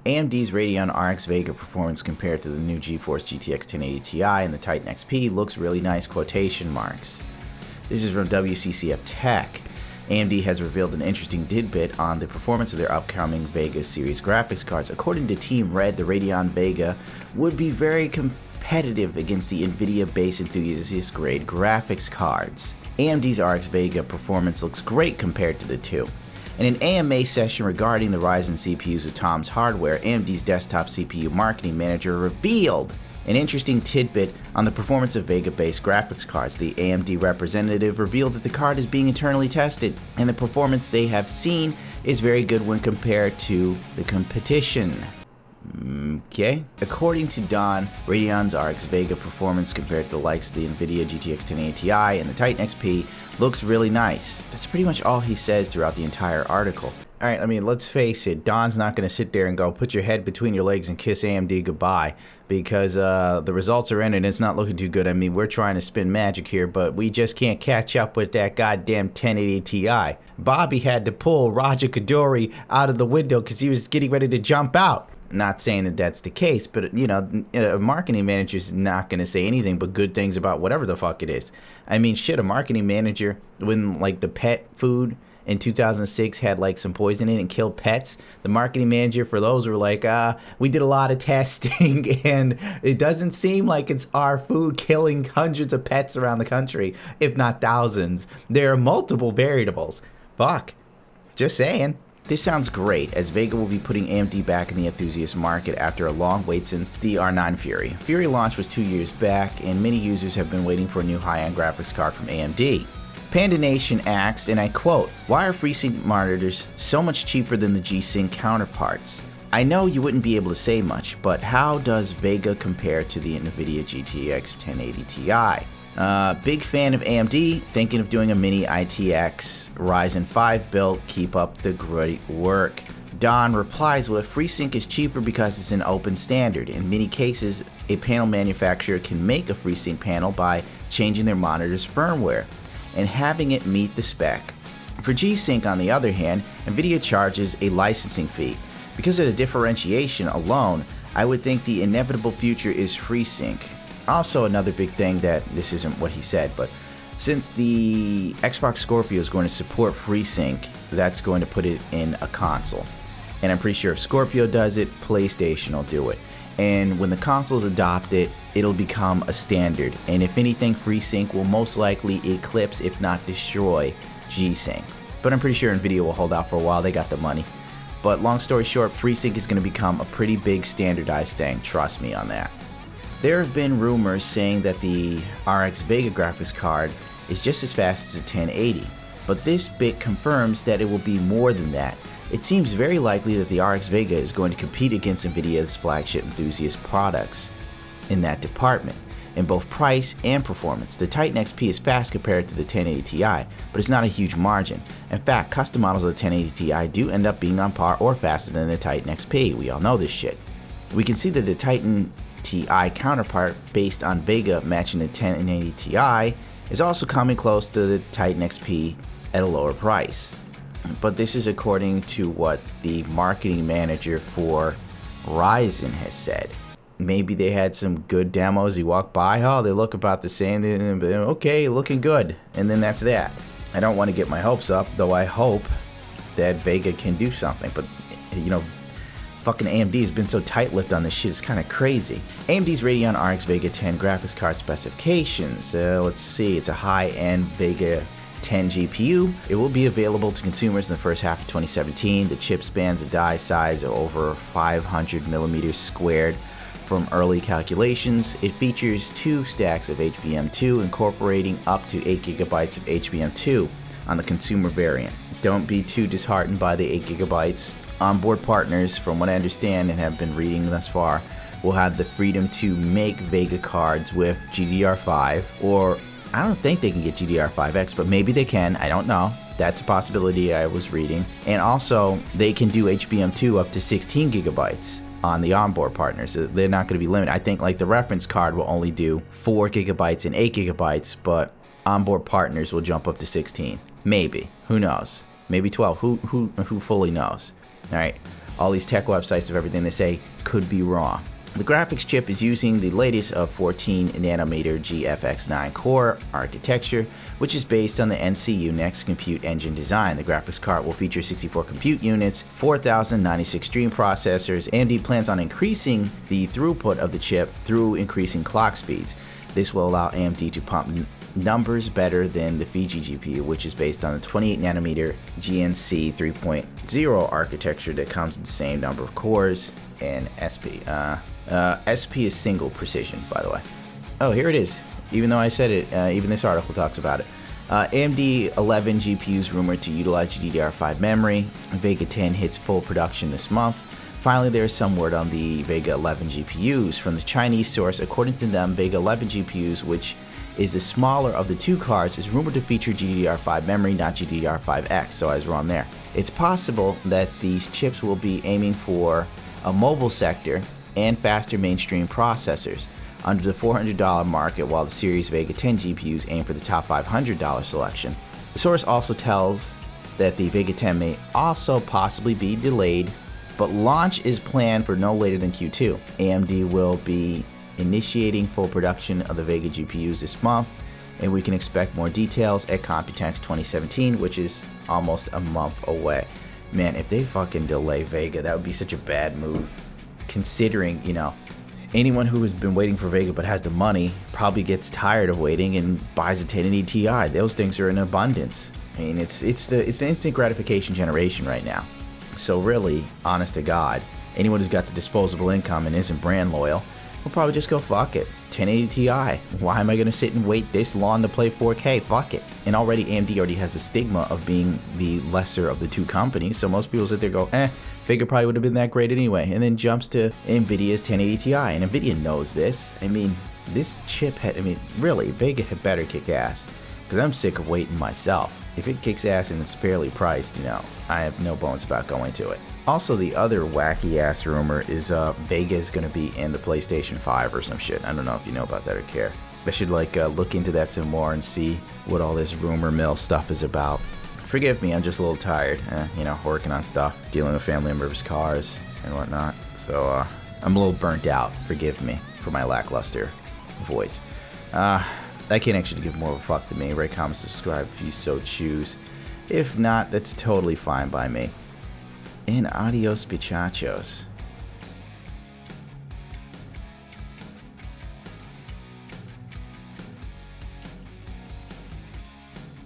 AMD's Radeon RX Vega performance compared to the new GeForce GTX 1080 Ti and the Titan XP looks really nice, quotation marks. This is from WCCF Tech. AMD has revealed an interesting tidbit on the performance of their upcoming Vega series graphics cards. According to Team Red, the Radeon Vega would be very competitive against the NVIDIA base enthusiast grade graphics cards. AMD's RX Vega performance looks great compared to the two. In an AMA session regarding the Ryzen CPUs with Tom's Hardware, AMD's desktop CPU marketing manager revealed an interesting tidbit on the performance of Vega-based graphics cards. The AMD representative revealed that the card is being internally tested, and the performance they have seen is very good when compared to the competition. Okay. According to Don, Radeon's RX Vega performance compared to the likes of the NVIDIA GTX 1080 Ti and the Titan XP looks really nice. That's pretty much all he says throughout the entire article. Alright, I mean, let's face it, Don's not going to sit there and go, put your head between your legs and kiss AMD goodbye, because the results are in and it's not looking too good. I mean, we're trying to spin magic here, but we just can't catch up with that goddamn 1080 Ti. Bobby had to pull Roger Kadori out of the window because he was getting ready to jump out. Not saying that that's the case, but you know, a marketing manager's not going to say anything but good things about whatever the fuck it is. I mean, shit, a marketing manager, when like the pet food in 2006 had like some poison in it and killed pets, the marketing manager for those were like, we did a lot of testing and it doesn't seem like it's our food killing hundreds of pets around the country, if not thousands. There are multiple variables. Fuck. Just saying. This sounds great, as Vega will be putting AMD back in the enthusiast market after a long wait since the R9 Fury. Fury launch was 2 years back, and many users have been waiting for a new high-end graphics card from AMD. Panda Nation asked, and I quote, "Why are FreeSync monitors so much cheaper than the G-Sync counterparts? I know you wouldn't be able to say much, but how does Vega compare to the NVIDIA GTX 1080 Ti? Big fan of AMD, thinking of doing a mini ITX Ryzen 5 build, keep up the great work." Don replies, well, FreeSync is cheaper because it's an open standard. In many cases, a panel manufacturer can make a FreeSync panel by changing their monitor's firmware and having it meet the spec. For G-Sync, on the other hand, NVIDIA charges a licensing fee. Because of the differentiation alone, I would think the inevitable future is FreeSync. Also, another big thing that this isn't what he said, but since the Xbox Scorpio is going to support FreeSync, that's going to put it in a console. And I'm pretty sure if Scorpio does it, PlayStation will do it. And when the consoles adopt it, it'll become a standard. And if anything, FreeSync will most likely eclipse, if not destroy, G-Sync. But I'm pretty sure NVIDIA will hold out for a while, they got the money. But long story short, FreeSync is going to become a pretty big standardized thing, trust me on that. There have been rumors saying that the RX Vega graphics card is just as fast as a 1080, but this bit confirms that it will be more than that. It seems very likely that the RX Vega is going to compete against NVIDIA's flagship enthusiast products in that department, in both price and performance. The Titan XP is fast compared to the 1080 Ti, but it's not a huge margin. In fact, custom models of the 1080 Ti do end up being on par or faster than the Titan XP. We all know this shit. We can see that the Titan Ti counterpart, based on Vega matching the 1080 Ti, is also coming close to the Titan XP at a lower price. But this is according to what the marketing manager for Ryzen has said. Maybe they had some good demos, you walk by, oh, they look about the same, okay, looking good, and then that's that. I don't want to get my hopes up, though I hope that Vega can do something, but you know, fucking AMD has been so tight-lipped on this shit, it's kind of crazy. AMD's Radeon RX Vega 10 graphics card specifications. Let's see, it's a high-end Vega 10 GPU. It will be available to consumers in the first half of 2017. The chip spans a die size of over 500 millimeters squared. From early calculations, it features 2 stacks of HBM2, incorporating up to 8 gigabytes of HBM2 on the consumer variant. Don't be too disheartened by the 8 gigabytes. Onboard partners, from what I understand and have been reading thus far, will have the freedom to make Vega cards with GDDR5, or I don't think they can get GDDR5X, but maybe they can, I don't know. That's a possibility I was reading. And also, they can do HBM2 up to 16 gigabytes on the onboard partners. So they're not going to be limited. I think like the reference card will only do 4 gigabytes and 8 gigabytes, but onboard partners will jump up to 16. Maybe. Who knows? Maybe 12. Who fully knows? All right. all these tech websites of everything they say could be wrong. The graphics chip is using the latest of 14 nanometer GFX9 core architecture, which is based on the NCU Next Compute Engine design. The graphics card will feature 64 compute units, 4096 stream processors. AMD plans on increasing the throughput of the chip through increasing clock speeds. This will allow AMD to pump numbers better than the Fiji GPU, which is based on the 28 nanometer GNC 3.0 architecture that comes with the same number of cores and SP. SP is single precision, by the way. Oh, here it is. Even though I said it, even this article talks about it. AMD 11 GPUs rumored to utilize GDDR5 memory. Vega 10 hits full production this month. Finally, there is some word on the Vega 11 GPUs from the Chinese source. According to them, Vega 11 GPUs, which is the smaller of the two cards, is rumored to feature GDDR5 memory, not GDDR5X, so I was wrong there. It's possible that these chips will be aiming for a mobile sector and faster mainstream processors under the $400 market, while the Series Vega 10 GPUs aim for the top $500 selection. The source also tells that the Vega 10 may also possibly be delayed, but launch is planned for no later than Q2. AMD will be initiating full production of the Vega GPUs this month, and we can expect more details at Computex 2017, which is almost a month away. Man, if they fucking delay Vega, that would be such a bad move, considering, you know, anyone who has been waiting for Vega but has the money probably gets tired of waiting and buys a 1080 Ti. Those things are in abundance. I mean, it's the instant gratification generation right now. So really, honest to God, anyone who's got the disposable income and isn't brand loyal will probably just go, fuck it, 1080 Ti. Why am I gonna sit and wait this long to play 4K? Fuck it. And already AMD already has the stigma of being the lesser of the two companies, so most people sit there and go, Vega probably would have been that great anyway, and then jumps to NVIDIA's 1080 Ti, and NVIDIA knows this. I mean, this chip really, Vega had better kick ass, because I'm sick of waiting myself. If it kicks ass and it's fairly priced, you know, I have no bones about going to it. Also, the other wacky ass rumor is Vega is going to be in the PlayStation 5 or some shit. I don't know if you know about that or care. I should look into that some more and see what all this rumor mill stuff is about. Forgive me, I'm just a little tired, you know, working on stuff, dealing with family members' cars and whatnot. So I'm a little burnt out. Forgive me for my lackluster voice. I can actually give more of a fuck than me. Rate, comment, subscribe if you so choose. If not, that's totally fine by me. And adios, bichachos.